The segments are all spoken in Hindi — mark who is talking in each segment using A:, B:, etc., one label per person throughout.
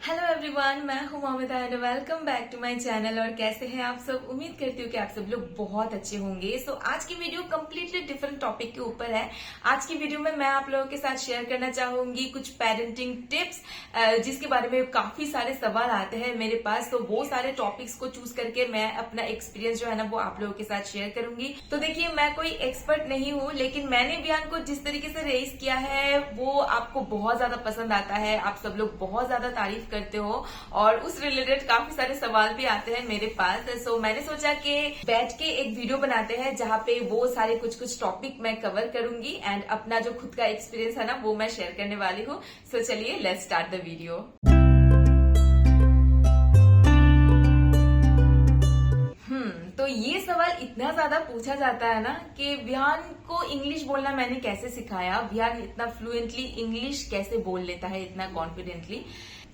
A: हेलो एवरीवन, मैं हूं Mamita and welcome back to my channel. और कैसे हैं आप सब? उम्मीद करती हूँ कि आप सब लोग बहुत अच्छे होंगे। सो आज की वीडियो कम्प्लीटली डिफरेंट टॉपिक के ऊपर है। आज की वीडियो में मैं आप लोगों के साथ शेयर करना चाहूंगी कुछ पेरेंटिंग टिप्स, जिसके बारे में काफी सारे सवाल आते हैं मेरे पास। तो वो सारे टॉपिक्स को चूज करके मैं अपना एक्सपीरियंस जो है ना वो आप लोगों के साथ शेयर करूंगी। तो देखिए, मैं कोई एक्सपर्ट नहीं हूँ, लेकिन मैंने बयान को जिस तरीके से रेज किया है वो आपको बहुत ज्यादा पसंद आता है। आप सब लोग बहुत ज्यादा तारीफ करते हो और उस रिलेटेड काफी सारे सवाल भी आते हैं मेरे पास। सो मैंने सोचा कि बैठ के एक वीडियो बनाते हैं जहां पे वो सारे कुछ टॉपिक मैं कवर करूंगी एंड अपना जो खुद का एक्सपीरियंस है ना वो मैं शेयर करने वाली हूँ। सो चलिए, लेट्स स्टार्ट द वीडियो। तो ये सवाल इतना ज्यादा पूछा जाता है ना कि विहान को इंग्लिश बोलना मैंने कैसे सिखाया, विहान इतना फ्लुएंटली इंग्लिश कैसे बोल लेता है इतना कॉन्फिडेंटली।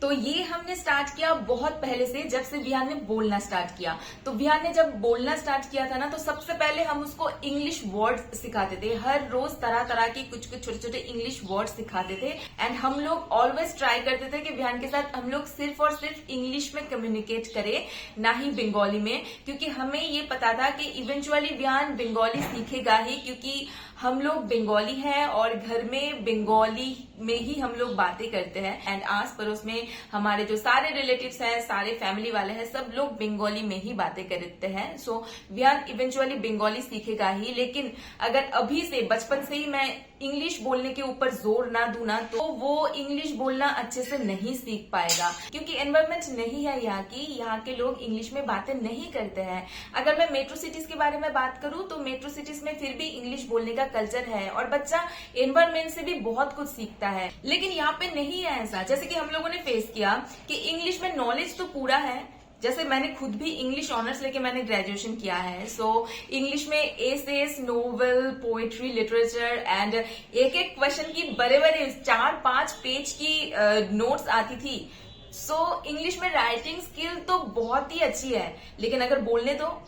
A: तो ये हमने स्टार्ट किया बहुत पहले से, जब से विहान ने बोलना स्टार्ट किया। तो विहान ने जब बोलना स्टार्ट किया था ना, तो सबसे पहले हम उसको इंग्लिश वर्ड्स सिखाते थे। हर रोज तरह तरह के कुछ छोटे छोटे इंग्लिश वर्ड्स सिखाते थे एंड हम लोग ऑलवेज ट्राई करते थे कि विहान के साथ हम लोग सिर्फ और सिर्फ इंग्लिश में कम्युनिकेट करें, ना ही बंगाली में, क्योंकि हमें ये पता था कि इवेंचुअली विहान बंगाली सीखेगा ही, क्योंकि हम लोग बंगाली हैं और घर में बंगाली में ही हम लोग बातें करते हैं एंड आस पड़ोस में हमारे जो सारे रिलेटिव्स हैं, सारे फैमिली वाले हैं, सब लोग बंगाली में ही बातें करते हैं। सो विहान इवेंचुअली बंगाली सीखेगा ही। लेकिन अगर अभी से बचपन से ही मैं इंग्लिश बोलने के ऊपर जोर ना दूं ना, तो वो इंग्लिश बोलना अच्छे से नहीं सीख पाएगा, क्योंकि एनवायरमेंट नहीं है यहाँ के लोग इंग्लिश में बातें नहीं करते हैं। अगर मैं मेट्रो सिटीज के बारे में बात करूं तो मेट्रो सिटीज में फिर भी इंग्लिश बोलने का कल्चर है और बच्चा एनवायरमेंट से भी बहुत कुछ सीखता है। लेकिन यहाँ पे नहीं है ऐसा, जैसे कि हम लोगों ने फेस किया कि इंग्लिश में नॉलेज तो पूरा है। जैसे मैंने खुद भी इंग्लिश ऑनर्स लेके मैंने ग्रेजुएशन किया है। सो इंग्लिश में essays, novel, poetry, literature and एक एक क्वेश्चन की बड़े बड़े 4-5 पेज की नोट्स आती थी। सो इंग्लिश में राइटिंग स्किल तो बहुत ही अच्छी है, लेकिन अगर बोलने तो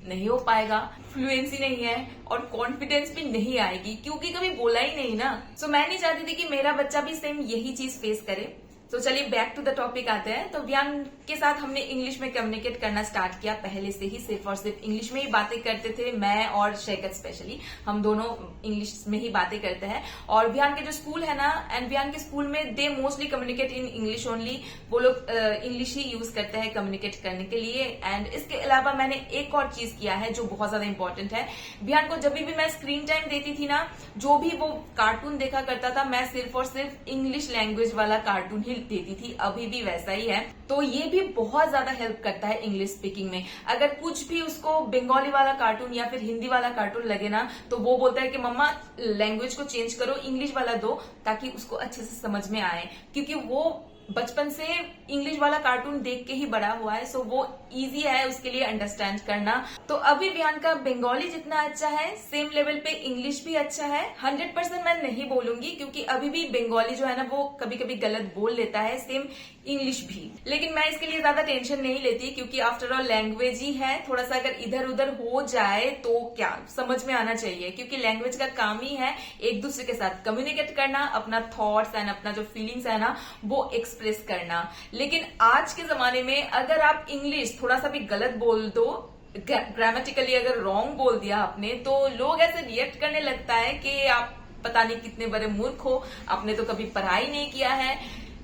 A: नहीं हो पाएगा, फ्लुएंसी नहीं है और कॉन्फिडेंस भी नहीं आएगी, क्योंकि कभी बोला ही नहीं ना। सो मैं नहीं चाहती थी कि मेरा बच्चा भी सेम यही चीज फेस करे। तो चलिए बैक टू द टॉपिक आते हैं। तो विहान के साथ हमने इंग्लिश में कम्युनिकेट करना स्टार्ट किया पहले से ही, सिर्फ और सिर्फ इंग्लिश में ही बातें करते थे। मैं और शेखत स्पेशली हम दोनों इंग्लिश में ही बातें करते हैं। और विहान के जो स्कूल है ना, एंड विहान के स्कूल में they mostly communicate in English only. वो लोग इंग्लिश ही यूज करते हैं कम्युनिकेट करने के लिए। एंड इसके अलावा मैंने एक और चीज किया है जो बहुत ज्यादा इंपॉर्टेंट है। विहान को जब भी मैं स्क्रीन टाइम देती थी ना, जो भी वो कार्टून देखा करता था, मैं सिर्फ और सिर्फ इंग्लिश लैंग्वेज वाला कार्टून ही देती थी। अभी भी वैसा ही है। तो ये भी बहुत ज्यादा हेल्प करता है इंग्लिश स्पीकिंग में। अगर कुछ भी उसको बंगाली वाला कार्टून या फिर हिंदी वाला कार्टून लगे ना, तो वो बोलता है कि मम्मा लैंग्वेज को चेंज करो, इंग्लिश वाला दो, ताकि उसको अच्छे से समझ में आए, क्योंकि वो बचपन से इंग्लिश वाला कार्टून देख के ही बड़ा हुआ है। सो वो इजी है उसके लिए अंडरस्टैंड करना। तो अभी विहान का बंगाली जितना अच्छा है, सेम लेवल पे इंग्लिश भी अच्छा है। 100% मैं नहीं बोलूंगी, क्योंकि अभी भी बंगाली जो है ना वो कभी कभी गलत बोल लेता है, सेम इंग्लिश भी। लेकिन मैं इसके लिए ज्यादा टेंशन नहीं लेती, क्योंकि आफ्टर ऑल लैंग्वेज ही है। थोड़ा सा अगर इधर उधर हो जाए तो क्या, समझ में आना चाहिए, क्योंकि लैंग्वेज का काम ही है एक दूसरे के साथ कम्युनिकेट करना, अपना थॉट्स एंड अपना जो फीलिंग्स है ना वो एक्सप्रेस करना। लेकिन आज के जमाने में अगर आप इंग्लिश थोड़ा सा भी गलत बोल दो, ग्रामेटिकली अगर रॉन्ग बोल दिया आपने, तो लोग ऐसे रिएक्ट करने लगता है कि आप पता नहीं कितने बड़े मूर्ख हो, आपने तो कभी पढ़ाई नहीं किया है।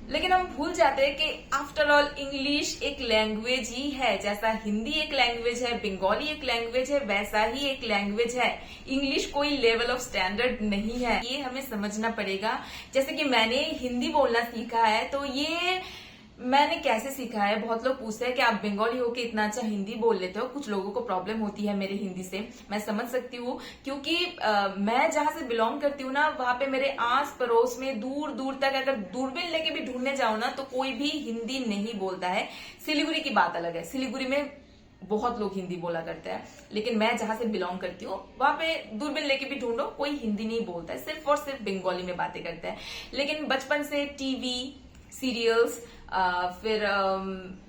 A: लेकिन हम भूल जाते हैं कि आफ्टर ऑल इंग्लिश एक लैंग्वेज ही है। जैसा हिंदी एक लैंग्वेज है, बंगाली एक लैंग्वेज है, वैसा ही एक लैंग्वेज है। इंग्लिश कोई लेवल ऑफ स्टैंडर्ड नहीं है, ये हमें समझना पड़ेगा। जैसे कि मैंने हिंदी बोलना सीखा है, तो ये मैंने कैसे सीखा है? बहुत लोग पूछते हैं कि आप बंगाली होके इतना अच्छा हिंदी बोल लेते हो। कुछ लोगों को प्रॉब्लम होती है मेरे हिंदी से, मैं समझ सकती हूँ, क्योंकि मैं जहां से बिलोंग करती हूँ ना, वहां पे मेरे आस पड़ोस में दूर दूर तक अगर दूरबीन लेके भी ढूंढने जाओ ना, तो कोई भी हिंदी नहीं बोलता है। सिलीगुड़ी की बात अलग है, सिलीगुड़ी में बहुत लोग हिंदी बोला करते हैं, लेकिन मैं जहां से बिलोंग करती हूँ वहां पे दूरबीन लेके भी ढूंढो, कोई हिंदी नहीं बोलता है, सिर्फ और सिर्फ बंगाली में बातें करते हैं। लेकिन बचपन से टीवी, सीरियल्स, फिर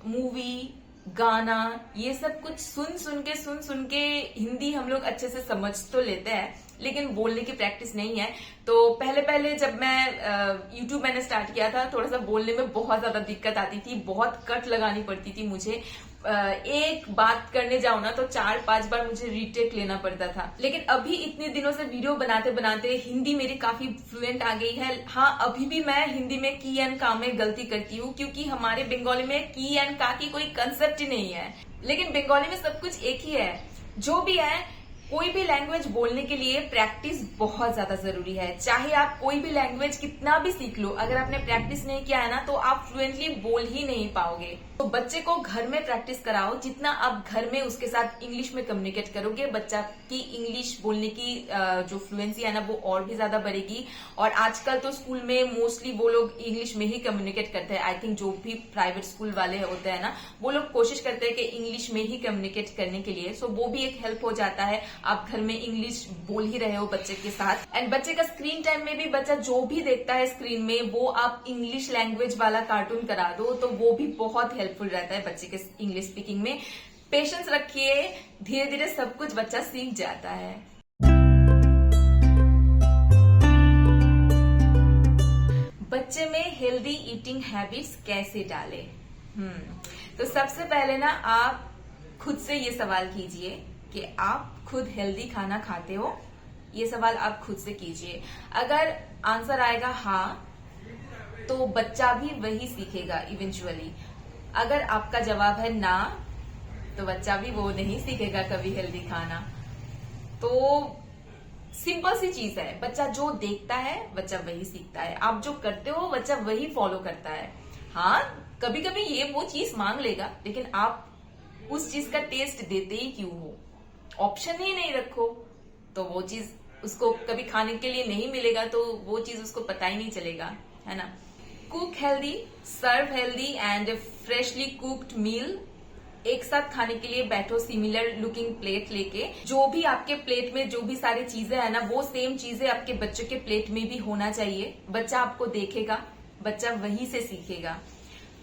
A: मूवी, गाना, ये सब कुछ सुन सुन के हिंदी हम लोग अच्छे से समझ तो लेते हैं। लेकिन बोलने की प्रैक्टिस नहीं है। तो पहले पहले जब मैं यूट्यूब मैंने स्टार्ट किया था, थोड़ा सा बोलने में बहुत ज्यादा दिक्कत आती थी, बहुत कट लगानी पड़ती थी मुझे। एक बात करने जाऊं ना तो 4-5 बार मुझे रीटेक लेना पड़ता था। लेकिन अभी इतने दिनों से वीडियो बनाते बनाते हिंदी मेरी काफी फ्लुएंट आ गई है। हाँ, अभी भी मैं हिंदी में की एंड का में गलती करती हूँ, क्योंकि हमारे बंगाली में की एंड का की कोई कंसेप्ट ही नहीं है। लेकिन बंगाली में सब कुछ एक ही है। जो भी है, कोई भी लैंग्वेज बोलने के लिए प्रैक्टिस बहुत ज्यादा जरूरी है। चाहे आप कोई भी लैंग्वेज कितना भी सीख लो, अगर आपने प्रैक्टिस नहीं किया है ना तो आप फ्लुएंटली बोल ही नहीं पाओगे। तो बच्चे को घर में प्रैक्टिस कराओ। जितना आप घर में उसके साथ इंग्लिश में कम्युनिकेट करोगे, बच्चा की इंग्लिश बोलने की जो फ्लुएंसी है ना वो और भी ज्यादा बढ़ेगी। और आजकल तो स्कूल में मोस्टली वो लोग इंग्लिश में ही कम्युनिकेट करते हैं। आई थिंक जो भी प्राइवेट स्कूल वाले होते हैं ना, वो लोग कोशिश करते हैं कि इंग्लिश में ही कम्युनिकेट करने के लिए। सो वो भी एक हेल्प हो जाता है। आप घर में इंग्लिश बोल ही रहे हो बच्चे के साथ। एंड बच्चे का स्क्रीन टाइम में भी बच्चा जो भी देखता है स्क्रीन में, वो आप इंग्लिश लैंग्वेज वाला कार्टून करा दो तो वो भी बहुत हेल्पफुल रहता है बच्चे के इंग्लिश स्पीकिंग में। पेशेंस रखिए, धीरे धीरे सब कुछ बच्चा सीख जाता है। बच्चे में हेल्दी ईटिंग हैबिट्स कैसे डालें? तो सबसे पहले ना आप खुद से ये सवाल कीजिए कि आप खुद हेल्दी खाना खाते हो। ये सवाल आप खुद से कीजिए। अगर आंसर आएगा हाँ, तो बच्चा भी वही सीखेगा इवेंचुअली। अगर आपका जवाब है ना, तो बच्चा भी वो नहीं सीखेगा कभी हेल्दी खाना। तो सिंपल सी चीज है, बच्चा जो देखता है बच्चा वही सीखता है। आप जो करते हो बच्चा वही फॉलो करता है। हाँ, कभी कभी ये वो चीज मांग लेगा, लेकिन आप उस चीज का टेस्ट देते ही क्यों हो? ऑप्शन ही नहीं रखो तो वो चीज उसको कभी खाने के लिए नहीं मिलेगा, तो वो चीज उसको पता ही नहीं चलेगा, है ना। Cook healthy, serve healthy and freshly cooked meal. एक साथ खाने के लिए बैठो सिमिलर लुकिंग प्लेट लेके। जो भी आपके प्लेट में जो भी सारी चीजें है ना, वो सेम चीजें आपके बच्चों के प्लेट में भी होना चाहिए। बच्चा आपको देखेगा, बच्चा वही से सीखेगा।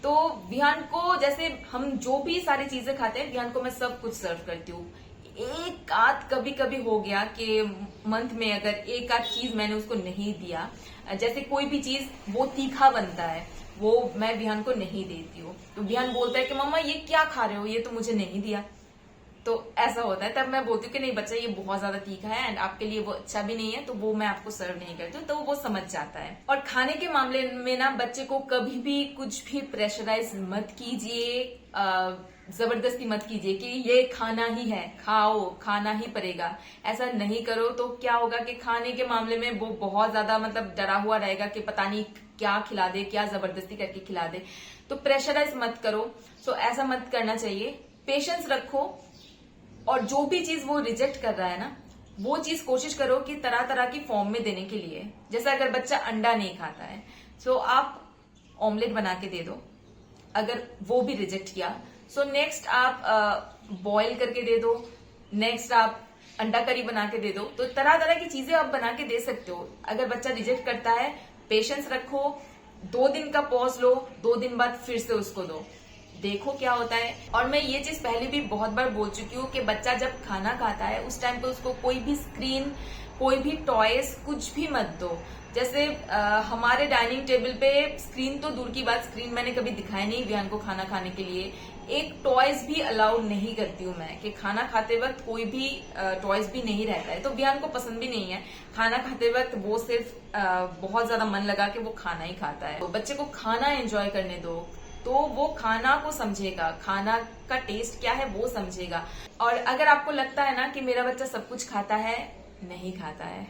A: तो विहान को, जैसे हम जो भी सारी चीजें खाते हैं, विहान को मैं सब कुछ सर्व करती हूँ। एक आध कभी कभी हो गया कि मंथ में अगर एक आध चीज मैंने उसको नहीं दिया, जैसे कोई भी चीज वो तीखा बनता है, वो मैं विहान को नहीं देती हूँ। तो विहान बोलता है कि मम्मा ये क्या खा रहे हो, ये तो मुझे नहीं दिया। तो ऐसा होता है, तब मैं बोलती हूँ कि नहीं बच्चा, ये बहुत ज्यादा तीखा है एंड आपके लिए वो अच्छा भी नहीं है, तो वो मैं आपको सर्व नहीं करती हूँ। तो वो समझ जाता है। और खाने के मामले में ना बच्चे को कभी भी कुछ भी प्रेशराइज मत कीजिए, जबरदस्ती मत कीजिए कि ये खाना ही है, खाओ, खाना ही पड़ेगा। ऐसा नहीं करो तो क्या होगा कि खाने के मामले में वो बहुत ज्यादा मतलब डरा हुआ रहेगा कि पता नहीं क्या खिला दे, क्या जबरदस्ती करके खिला दे। तो प्रेशराइज मत करो। सो ऐसा मत करना चाहिए। पेशेंस रखो, और जो भी चीज वो रिजेक्ट कर रहा है ना, वो चीज कोशिश करो कि तरह तरह की फॉर्म में देने के लिए। जैसे अगर बच्चा अंडा नहीं खाता है, सो आप ऑमलेट बना के दे दो। अगर वो भी रिजेक्ट किया, सो नेक्स्ट आप बॉईल करके दे दो। नेक्स्ट आप अंडा करी बना के दे दो। तो तरह तरह की चीजें आप बना के दे सकते हो। अगर बच्चा रिजेक्ट करता है, पेशेंस रखो, 2 दिन का पॉज लो, 2 दिन बाद फिर से उसको दो, देखो क्या होता है। और मैं ये चीज पहले भी बहुत बार बोल चुकी हूँ कि बच्चा जब खाना खाता है उस टाइम पे उसको कोई भी स्क्रीन, कोई भी टॉयज, कुछ भी मत दो। जैसे हमारे डाइनिंग टेबल पे स्क्रीन तो दूर की बात, स्क्रीन मैंने कभी दिखाई नहीं विहान को खाना खाने के लिए। एक टॉयज भी अलाउड नहीं करती हूँ मैं, कि खाना खाते वक्त कोई भी टॉयज भी नहीं रहता है। तो विहान को पसंद भी नहीं है खाना खाते वक्त। वो सिर्फ बहुत ज्यादा मन लगा के वो खाना ही खाता है। तो बच्चे को खाना एंजॉय करने दो, तो वो खाना को समझेगा, खाना का टेस्ट क्या है वो समझेगा। और अगर आपको लगता है ना कि मेरा बच्चा सब कुछ खाता है, नहीं खाता है।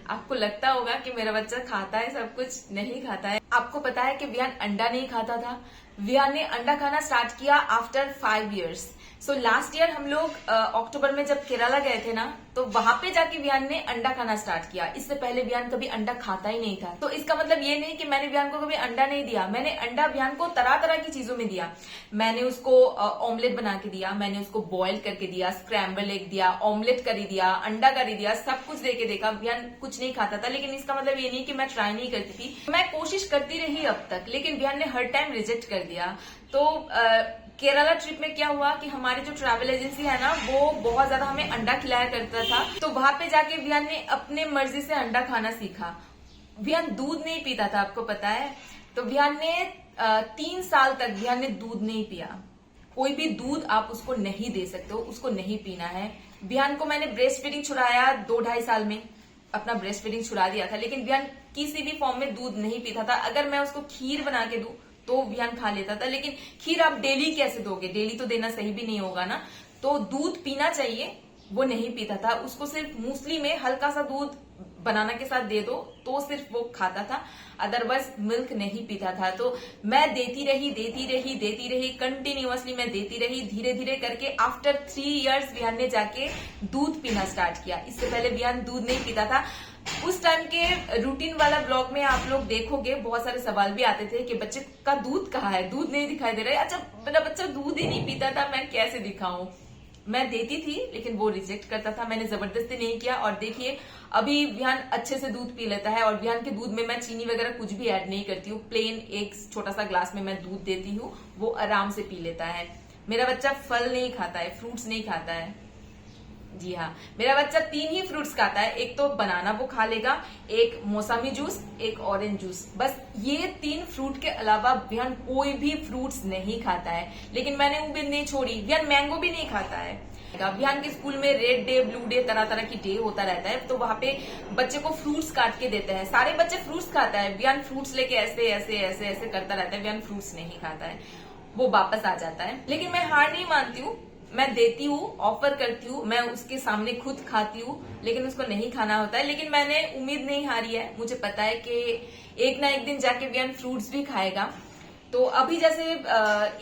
A: आपको लगता होगा कि मेरा बच्चा खाता है सब कुछ, नहीं खाता है। आपको पता है कि विहान अंडा नहीं खाता था। विहान ने अंडा खाना स्टार्ट किया after 5 years। So last year हम लोग अक्टूबर में जब केरला गए थे ना, तो वहां पे जाके विहान ने अंडा खाना स्टार्ट किया। इससे पहले विहान कभी अंडा खाता ही नहीं था। तो इसका मतलब ये नहीं कि मैंने विहान को कभी अंडा नहीं दिया। मैंने अंडा विहान को तरह तरह की चीजों में दिया। मैंने उसको ऑमलेट बना के दिया, मैंने उसको बॉईल करके दिया, स्क्रैम्बल एग दिया, ऑमलेट करी दिया, अंडा करी दिया, सब कुछ दे के देखा। विहान कुछ नहीं खाता था, लेकिन इसका मतलब ये नहीं कि मैं ट्राई नहीं करती थी। मैं कोशिश करती रही अब तक, लेकिन विहान ने हर टाइम रिजेक्ट कर दिया। तो केरला ट्रिप में क्या हुआ कि हमारी जो ट्रैवल एजेंसी है ना, वो बहुत ज्यादा हमें अंडा खिलाया करता था। तो वहां पे जाके विहान ने अपने मर्जी से अंडा खाना सीखा। विहान दूध नहीं पीता था, आपको पता है। तो विहान ने 3 साल तक विहान ने दूध नहीं पिया। कोई भी दूध आप उसको नहीं दे सकते हो, उसको नहीं पीना है। विहान को मैंने ब्रेस्ट फीडिंग छुड़ाया 2-2.5 साल में, अपना ब्रेस्ट फीडिंग छुड़ा दिया था, लेकिन विहान किसी भी फॉर्म में दूध नहीं पीता था। अगर मैं उसको खीर बना के दूं तो विहान खा लेता था, लेकिन खीर आप डेली कैसे दोगे, डेली तो देना सही भी नहीं होगा ना। तो दूध पीना चाहिए, वो नहीं पीता था। उसको सिर्फ मूसली में हल्का सा दूध बनाना के साथ दे दो तो सिर्फ वो खाता था, अदरवाइज मिल्क नहीं पीता था। तो मैं देती रही कंटिन्यूअसली, मैं देती रही। धीरे धीरे करके आफ्टर 3 इयर्स विहान ने जाके दूध पीना स्टार्ट किया। इससे पहले विहान दूध नहीं पीता था। उस टाइम के रूटीन वाला ब्लॉग में आप लोग देखोगे बहुत सारे सवाल भी आते थे कि बच्चे का दूध कहाँ है, दूध नहीं दिखाई दे रहा है। अच्छा, मेरा बच्चा दूध ही नहीं पीता था, मैं कैसे दिखाऊं। मैं देती थी लेकिन वो रिजेक्ट करता था, मैंने जबरदस्ती नहीं किया। और देखिए अभी विहान अच्छे से दूध पी लेता है। और विहान के दूध में मैं चीनी वगैरह कुछ भी ऐड नहीं करती हूँ, प्लेन एक छोटा सा ग्लास में मैं दूध देती हूँ, वो आराम से पी लेता है। मेरा बच्चा फल नहीं खाता है, फ्रूट्स नहीं खाता है। जी हाँ, मेरा बच्चा 3 ही फ्रूट्स खाता है। एक तो बनाना वो खा लेगा, एक मौसमी जूस, एक ऑरेंज जूस, बस ये 3 फ्रूट के अलावा विहान कोई भी फ्रूट्स नहीं खाता है। लेकिन मैंने उम्मीद नहीं छोड़ी, विहान मैंगो भी नहीं खाता है। विहान के स्कूल में रेड डे, ब्लू डे, तरह तरह की डे होता रहता है। तो वहां पे बच्चे को फ्रूट्स काट के देते हैं। सारे बच्चे फ्रूट्स खाता है, विहान फ्रूट्स लेके ऐसे ऐसे ऐसे ऐसे करता रहता है। विहान फ्रूट्स नहीं खाता है, वो वापस आ जाता है। लेकिन मैं हार नहीं मानती हूँ, मैं देती हूँ, ऑफर करती हूँ, मैं उसके सामने खुद खाती हूँ, लेकिन उसको नहीं खाना होता है। लेकिन मैंने उम्मीद नहीं हारी है, मुझे पता है कि एक ना एक दिन जाके विहान फ्रूट्स भी खाएगा। तो अभी जैसे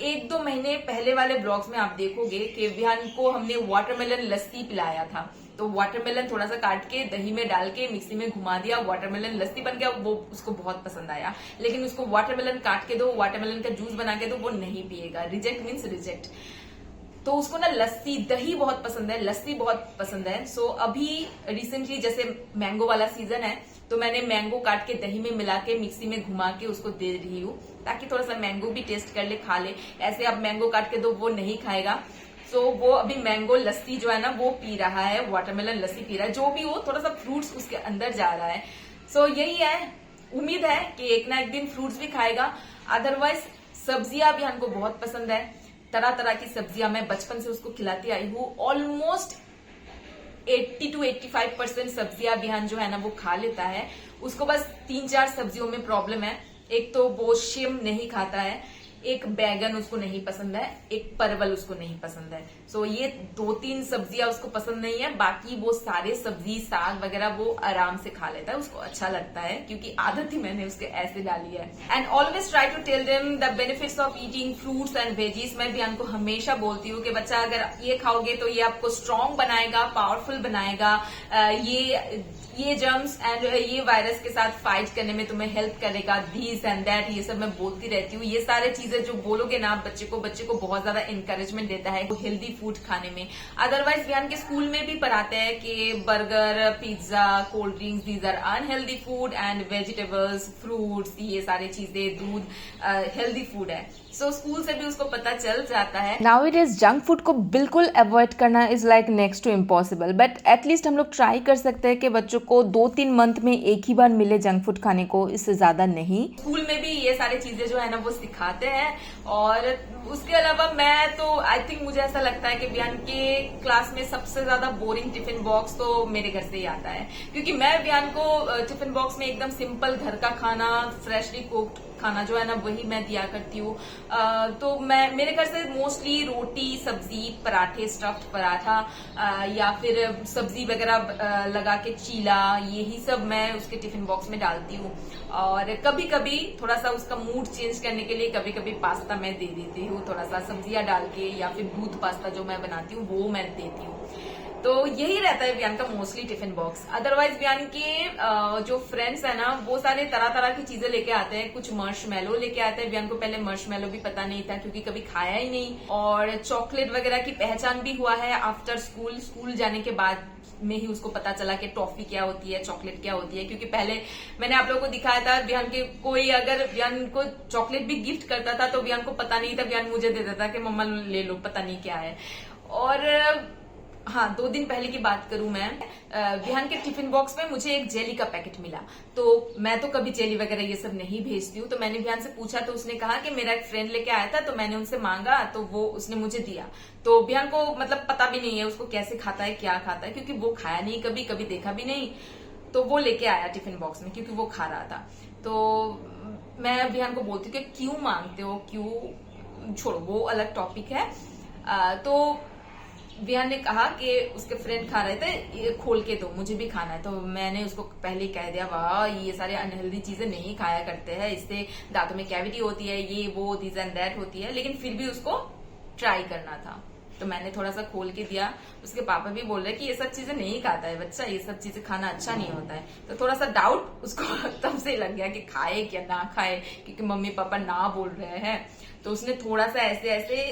A: 1-2 महीने पहले वाले ब्लॉग्स में आप देखोगे कि विहान को हमने वाटरमेलन लस्सी पिलाया था। तो वाटरमेलन थोड़ा सा काट के दही में डाल के मिक्सी में घुमा दिया, वाटरमेलन लस्सी बन गया। वो उसको बहुत पसंद आया। लेकिन उसको वाटरमेलन काट के दो, वाटरमेलन का जूस बना के दो, वो नहीं पिएगा। Reject means reject. तो उसको ना लस्सी, दही बहुत पसंद है, लस्सी बहुत पसंद है। सो अभी रिसेंटली जैसे मैंगो वाला सीजन है, तो मैंने मैंगो काट के दही में मिला के मिक्सी में घुमा के उसको दे रही हूँ, ताकि थोड़ा सा मैंगो भी टेस्ट कर ले, खा ले। ऐसे आप मैंगो काट के दो, वो नहीं खाएगा। सो वो अभी मैंगो लस्सी जो है ना वो पी रहा है, वाटरमेलन लस्सी पी रहा है। जो भी हो, थोड़ा सा फ्रूट्स उसके अंदर जा रहा है। सो यही है, उम्मीद है कि एक ना एक दिन फ्रूट्स भी खाएगा। अदरवाइज सब्जियां भी हमको बहुत पसंद है, तरह तरह की सब्जियां मैं बचपन से उसको खिलाती आई हूँ। ऑलमोस्ट 80 to 85% सब्जियां विहान जो है ना वो खा लेता है। उसको बस 3-4 सब्जियों में प्रॉब्लम है। एक तो वो शिम नहीं खाता है, एक बैगन उसको नहीं पसंद है, एक परवल उसको नहीं पसंद है। सो ये 2-3 सब्जियां उसको पसंद नहीं है। बाकी वो सारे सब्जी, साग वगैरह वो आराम से खा लेता है, उसको अच्छा लगता है, क्योंकि आदत ही मैंने उसके ऐसे डाली है। And always try to tell them the benefits of eating fruits and veggies. मैं भी उनको हमेशा बोलती हूँ कि बच्चा अगर ये खाओगे तो ये आपको स्ट्रांग बनाएगा, पावरफुल बनाएगा, ये जर्म्स एंड ये वायरस के साथ फाइट करने में तुम्हें हेल्प करेगा, दिस एंड दैट, ये सब मैं बोलती रहती हूँ। ये सारे चीजें जो बोलोगे ना आप बच्चे को बहुत ज्यादा इंकरेजमेंट देता है हेल्दी फूड खाने में। अदरवाइज विहान के स्कूल में भी पढ़ाते हैं कि burger, pizza, cold drinks, these are unhealthy food and vegetables, fruits, ये सारी चीजें, दूध हेल्दी फूड है। सो स्कूल से भी उसको पता चल जाता है।
B: Now it is junk food को बिल्कुल अवॉइड करना is like next to impossible, but at least हम लोग ट्राई कर सकते हैं कि बच्चों को 2-3 मंथ में एक ही बार मिले जंक फूड खाने को, इससे ज्यादा नहीं।
A: स्कूल में भी ये सारी चीजें जो है ना वो सिखाते हैं। और उसके अलावा मैं तो आई थिंक मुझे ऐसा लगता है कि विहान के क्लास में सबसे ज्यादा बोरिंग टिफिन बॉक्स तो मेरे घर से ही आता है, क्योंकि मैं विहान को टिफिन बॉक्स में एकदम सिंपल घर का खाना, फ्रेशली कुक्ड खाना जो है ना वही मैं दिया करती हूँ। तो मैं मेरे घर से मोस्टली रोटी, सब्जी, पराठे, स्टफ्ड पराठा या फिर सब्जी वगैरह लगा के चीला, यही सब मैं उसके टिफिन बॉक्स में डालती हूँ। और कभी कभी थोड़ा सा उसका मूड चेंज करने के लिए कभी कभी पास्ता मैं दे देती हूँ, थोड़ा सा सब्जियां डाल के, या फिर दूध पास्ता जो मैं बनाती हूँ वो मैं देती हूँ। तो यही रहता है वियान का mostly tiffin box. Otherwise Viaan के जो फ्रेंड्स है ना वो सारे तरह तरह की चीजें लेके आते हैं। कुछ मार्शमेलो लेके आते हैं। वियान को पहले मार्शमेलो भी पता नहीं था क्योंकि कभी खाया ही नहीं, और चॉकलेट वगैरह की पहचान भी हुआ है आफ्टर स्कूल जाने के बाद में ही उसको पता चला कि टॉफी क्या होती है, चॉकलेट क्या होती है। क्योंकि पहले मैंने आप लोगों को दिखाया था, वियान के कोई अगर वियान को चॉकलेट भी गिफ्ट करता था तो वियान को पता नहीं था, वियान मुझे दे देता कि मम्मा ले लो, पता नहीं क्या है। और हाँ, 2 दिन पहले की बात करूं मैं, विहान के टिफिन बॉक्स में मुझे एक जेली का पैकेट मिला। तो मैं तो कभी जेली वगैरह ये सब नहीं भेजती हूँ, तो मैंने विहान से पूछा तो उसने कहा कि मेरा एक फ्रेंड लेके आया था, तो मैंने उनसे मांगा तो वो उसने मुझे दिया। तो विहान को मतलब पता भी नहीं है उसको कैसे खाता है, क्या खाता है, क्योंकि वो खाया नहीं, कभी देखा भी नहीं। तो वो लेके आया टिफिन बॉक्स में क्योंकि वो खा रहा था। तो मैं विहान को बोलती हूँ कि क्यों मांगते हो, क्यों, छोड़ो वो अलग टॉपिक है। तो विहान ने कहा कि उसके फ्रेंड खा रहे थे, ये खोल के दो, मुझे भी खाना है। तो मैंने उसको पहले ही कह दिया, वाह ये सारे अनहेल्दी चीजें नहीं खाया करते हैं, इससे दांतों में कैविटी होती है, ये वो दिस एंड दैट होती है। लेकिन फिर भी उसको ट्राई करना था, तो मैंने थोड़ा सा खोल के दिया। उसके पापा भी बोल रहे कि ये सब चीजें नहीं खाता है बच्चा, ये सब चीजें खाना अच्छा नहीं होता है। तो थोड़ा सा डाउट उसको तब से लग गया कि खाए क्या ना खाए, क्योंकि मम्मी पापा ना बोल रहे हैं। तो उसने थोड़ा सा ऐसे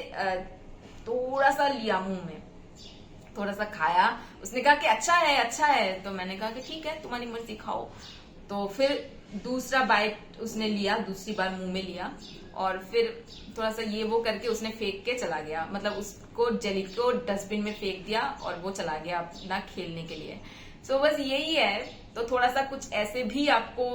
A: थोड़ा सा लिया मुंह में, थोड़ा सा खाया। उसने कहा कि अच्छा है। तो मैंने कहा कि ठीक है, तुम्हारी मर्जी, खाओ। तो फिर दूसरा बाइट उसने लिया, दूसरी बार मुंह में लिया, और फिर थोड़ा सा ये वो करके उसने फेंक के चला गया। मतलब उसको जेली को डस्टबिन में फेंक दिया और वो चला गया अपना खेलने के लिए। सो बस यही है। तो थोड़ा सा कुछ ऐसे भी आपको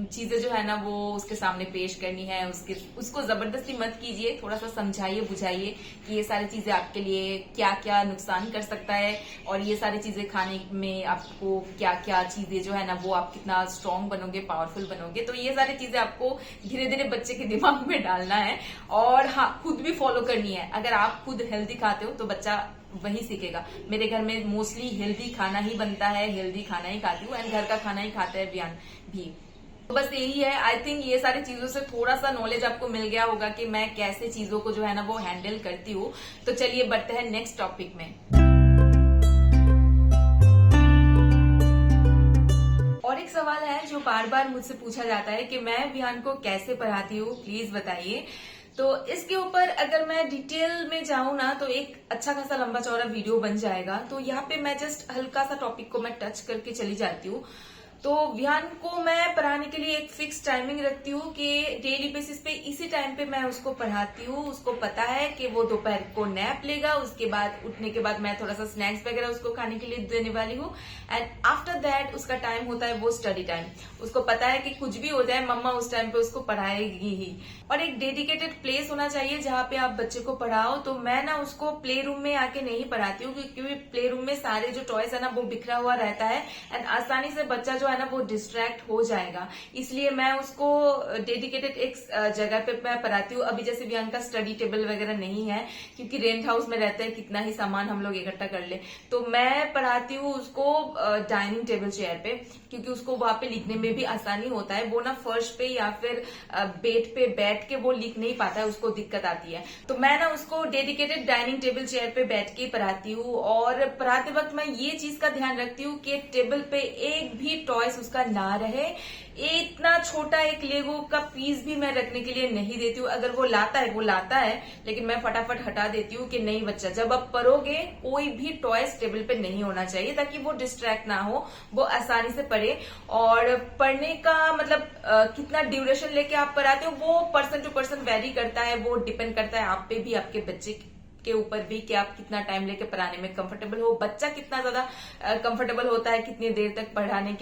A: चीजें जो है ना वो उसके सामने पेश करनी है। उसको जबरदस्ती मत कीजिए, थोड़ा सा समझाइए बुझाइए कि ये सारी चीजें आपके लिए क्या क्या नुकसान कर सकता है, और ये सारी चीजें खाने में आपको क्या क्या चीजें जो है ना वो आप कितना स्ट्रांग बनोगे, पावरफुल बनोगे। तो ये सारी चीजें आपको धीरे धीरे बच्चे के दिमाग में डालना है, और हाँ, खुद भी फॉलो करनी है। अगर आप खुद हेल्दी खाते हो तो बच्चा वही सीखेगा। मेरे घर में मोस्टली हेल्दी खाना ही बनता है, हेल्दी खाना ही खाती हूँ, एंड घर का खाना ही खाता है वियान भी। तो बस यही है। आई थिंक ये सारी चीजों से थोड़ा सा नॉलेज आपको मिल गया होगा कि मैं कैसे चीजों को जो है ना वो हैंडल करती हूँ। तो चलिए बढ़ते हैं नेक्स्ट टॉपिक में। और एक सवाल है जो बार बार मुझसे पूछा जाता है कि मैं विहान को कैसे पढ़ाती हूँ, प्लीज बताइए। तो इसके ऊपर अगर मैं डिटेल में जाऊं ना तो एक अच्छा खासा लंबा चौड़ा वीडियो बन जाएगा। तो यहाँ पे मैं जस्ट हल्का सा टॉपिक को मैं टच करके चली जाती हूँ। तो विहान को मैं पढ़ाने के लिए एक फिक्स टाइमिंग रखती हूँ कि डेली बेसिस पे इसी टाइम पे मैं उसको पढ़ाती हूँ। उसको पता है कि वो दोपहर को नैप लेगा, उसके बाद उठने के बाद मैं थोड़ा सा स्नैक्स वगैरह उसको खाने के लिए देने वाली हूँ, एंड आफ्टर दैट उसका टाइम होता है वो स्टडी टाइम। उसको पता है कि कुछ भी हो जाए मम्मा उस टाइम पे उसको पढ़ाएगी ही। और एक डेडिकेटेड प्लेस होना चाहिए जहाँ पे आप बच्चे को पढ़ाओ। तो मैं ना उसको प्ले रूम में आके नहीं पढ़ाती हूँ, क्योंकि प्ले रूम में सारे जो टॉयज है ना वो बिखरा हुआ रहता है, एंड आसानी से बच्चा जो है ना वो डिस्ट्रैक्ट हो जाएगा। इसलिए मैं उसको डेडिकेटेड एक जगह पे मैं पढ़ाती हूँ। अभी जैसे विहान का स्टडी टेबल वगैरह नहीं है, क्योंकि रेंट हाउस में रहते हैं, कितना ही सामान हम लोग इकट्ठा कर ले। तो मैं पढ़ाती हूँ उसको डाइनिंग टेबल चेयर पे, क्योंकि उसको वहां पे लिखने में भी आसानी होता है। वो ना फर्श पे या फिर बेड पे बैठ के वो लिख नहीं पाता है, उसको दिक्कत आती है। तो मैं ना उसको डेडिकेटेड डाइनिंग टेबल चेयर पे बैठ के पढ़ाती हूँ। और पढ़ाते वक्त मैं ये चीज का ध्यान रखती हूँ कि टेबल पे एक भी टॉयस उसका ना रहे। इतना छोटा एक लेगो का पीस भी मैं रखने के लिए नहीं देती हूँ। अगर वो लाता है, लेकिन मैं फटाफट हटा देती हूँ कि नहीं बच्चा, जब आप पढ़ोगे कोई भी टॉयस टेबल पे नहीं होना चाहिए, ताकि वो डिस्ट्रैक्ट ना हो, वो आसानी से पढ़े। और पढ़ने का मतलब कितना ड्यूरेशन लेके आप पढ़ाते हो वो पर्सन टू पर्सन वेरी करता है। वो डिपेंड करता है आप पे भी, आपके बच्चे के ऊपर भी, कि आप कितना टाइम लेके पढ़ाने में कंफर्टेबल हो, बच्चा कितना ज्यादा कंफर्टेबल होता है कितनी देर तक पढ़ने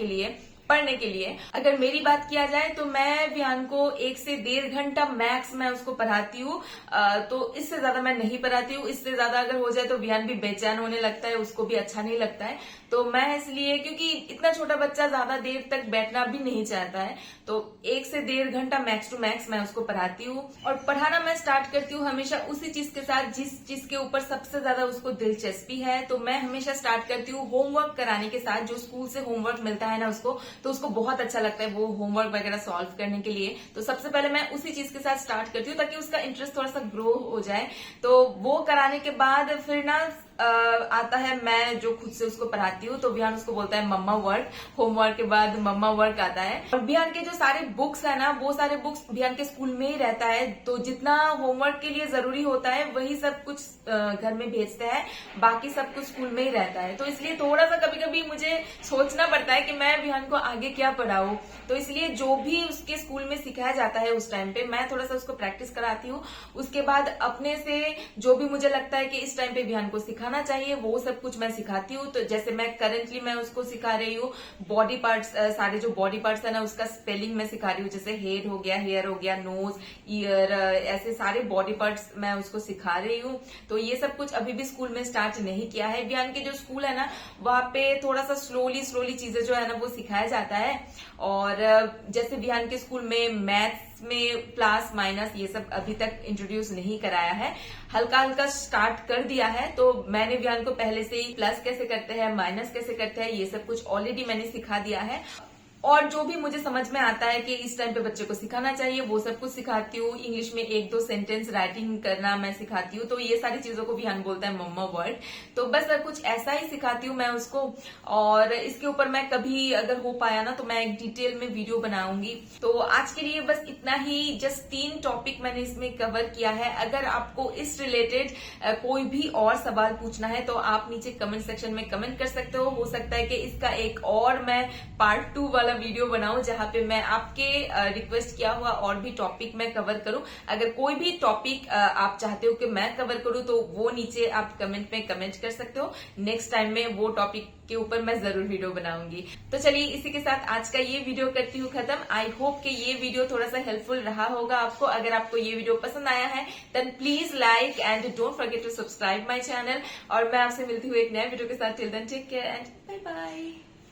A: के लिए। अगर मेरी बात किया जाए तो मैं विहान को 1 से 1.5 घंटा मैक्स मैं उसको पढ़ाती हूँ। तो इससे ज्यादा मैं नहीं पढ़ाती हूँ। इससे ज्यादा अगर हो जाए तो विहान भी बेचैन होने लगता है, उसको भी अच्छा नहीं लगता है। तो मैं इसलिए, क्योंकि इतना छोटा बच्चा ज्यादा देर तक बैठना भी नहीं चाहता है, तो 1 से 1.5 घंटा मैक्स टू मैक्स मैं उसको पढ़ाती हूँ। और पढ़ाना मैं स्टार्ट करती हूँ हमेशा उसी चीज के साथ जिस चीज के ऊपर सबसे ज्यादा उसको दिलचस्पी है। तो मैं हमेशा स्टार्ट करती हूँ होमवर्क कराने के साथ। जो स्कूल से होमवर्क मिलता है ना उसको, तो उसको बहुत अच्छा लगता है वो होमवर्क वगैरह सॉल्व करने के लिए। तो सबसे पहले मैं उसी चीज के साथ स्टार्ट करती हूँ ताकि उसका इंटरेस्ट थोड़ा सा ग्रो हो जाए। तो वो कराने के बाद फिर ना आता है, मैं जो खुद से उसको पढ़ाती हूँ, तो विहान उसको बोलता है मम्मा वर्क, होमवर्क के बाद मम्मा वर्क आता है। और विहान के जो सारे बुक्स है ना, वो सारे बुक्स विहान के स्कूल में ही रहता है, तो जितना होमवर्क के लिए जरूरी होता है वही सब कुछ घर में भेजते हैं, बाकी सब कुछ स्कूल में ही रहता है। तो इसलिए थोड़ा सा कभी कभी मुझे सोचना पड़ता है कि मैं विहान को आगे क्या पढ़ाऊं, तो इसलिए जो भी उसके स्कूल में सिखाया जाता है उस टाइम पे मैं थोड़ा सा उसको प्रैक्टिस कराती हूँ। उसके बाद अपने से जो भी मुझे लगता है कि इस टाइम पे विहान को सिखाना चाहिए वो सब कुछ मैं सिखाती हूँ। तो जैसे मैं करेंटली मैं उसको सिखा रही हूँ बॉडी पार्ट्स, सारे जो बॉडी पार्ट्स है ना उसका स्पेलिंग मैं सिखा रही हूँ, जैसे हेड हो गया, हेयर हो गया, नोज, ईयर, ऐसे सारे बॉडी पार्ट्स मैं उसको सिखा रही हूँ। तो ये सब कुछ अभी भी स्कूल में स्टार्ट नहीं किया है। विहान के जो स्कूल है ना वहाँ पे थोड़ा सा स्लोली चीजें जो है ना वो सिखाया जाता है। और जैसे विहान के स्कूल में मैथ्स में प्लस माइनस ये सब अभी तक इंट्रोड्यूस नहीं कराया है, हल्का हल्का स्टार्ट कर दिया है। तो मैंने विहान को पहले से ही प्लस कैसे करते हैं, माइनस कैसे करते हैं, ये सब कुछ ऑलरेडी मैंने सिखा दिया है। और जो भी मुझे समझ में आता है कि इस टाइम पे बच्चे को सिखाना चाहिए वो सब कुछ सिखाती हूँ। इंग्लिश में 1-2 सेंटेंस राइटिंग करना मैं सिखाती हूँ, तो ये सारी चीजों को विहान बोलता है मम्मा वर्ड। तो बस कुछ ऐसा ही सिखाती हूँ मैं उसको। और इसके ऊपर मैं कभी अगर हो पाया ना तो मैं एक डिटेल में वीडियो बनाऊंगी। तो आज के लिए बस इतना ही, जस्ट 3 टॉपिक मैंने इसमें कवर किया है। अगर आपको इस रिलेटेड कोई भी और सवाल पूछना है तो आप नीचे कमेंट सेक्शन में कमेंट कर सकते हो सकता है कि इसका एक और मैं पार्ट 2 वाला वीडियो बनाऊं जहां पे मैं आपके रिक्वेस्ट किया हुआ और भी टॉपिक मैं कवर करूं। अगर कोई भी टॉपिक आप चाहते हो कि मैं कवर करूं तो वो नीचे आप कमेंट में कमेंट कर सकते हो। नेक्स्ट टाइम में वो टॉपिक के ऊपर मैं जरूर वीडियो बनाऊंगी। तो चलिए इसी के साथ आज का ये वीडियो करती हूँ खत्म। आई होप कि ये वीडियो थोड़ा सा हेल्पफुल रहा होगा आपको। अगर आपको ये वीडियो पसंद आया है then please like and don't forget to subscribe my channel. और मैं आपसे मिलती हूँ एक नए वीडियो के साथ। Till then take care and bye bye.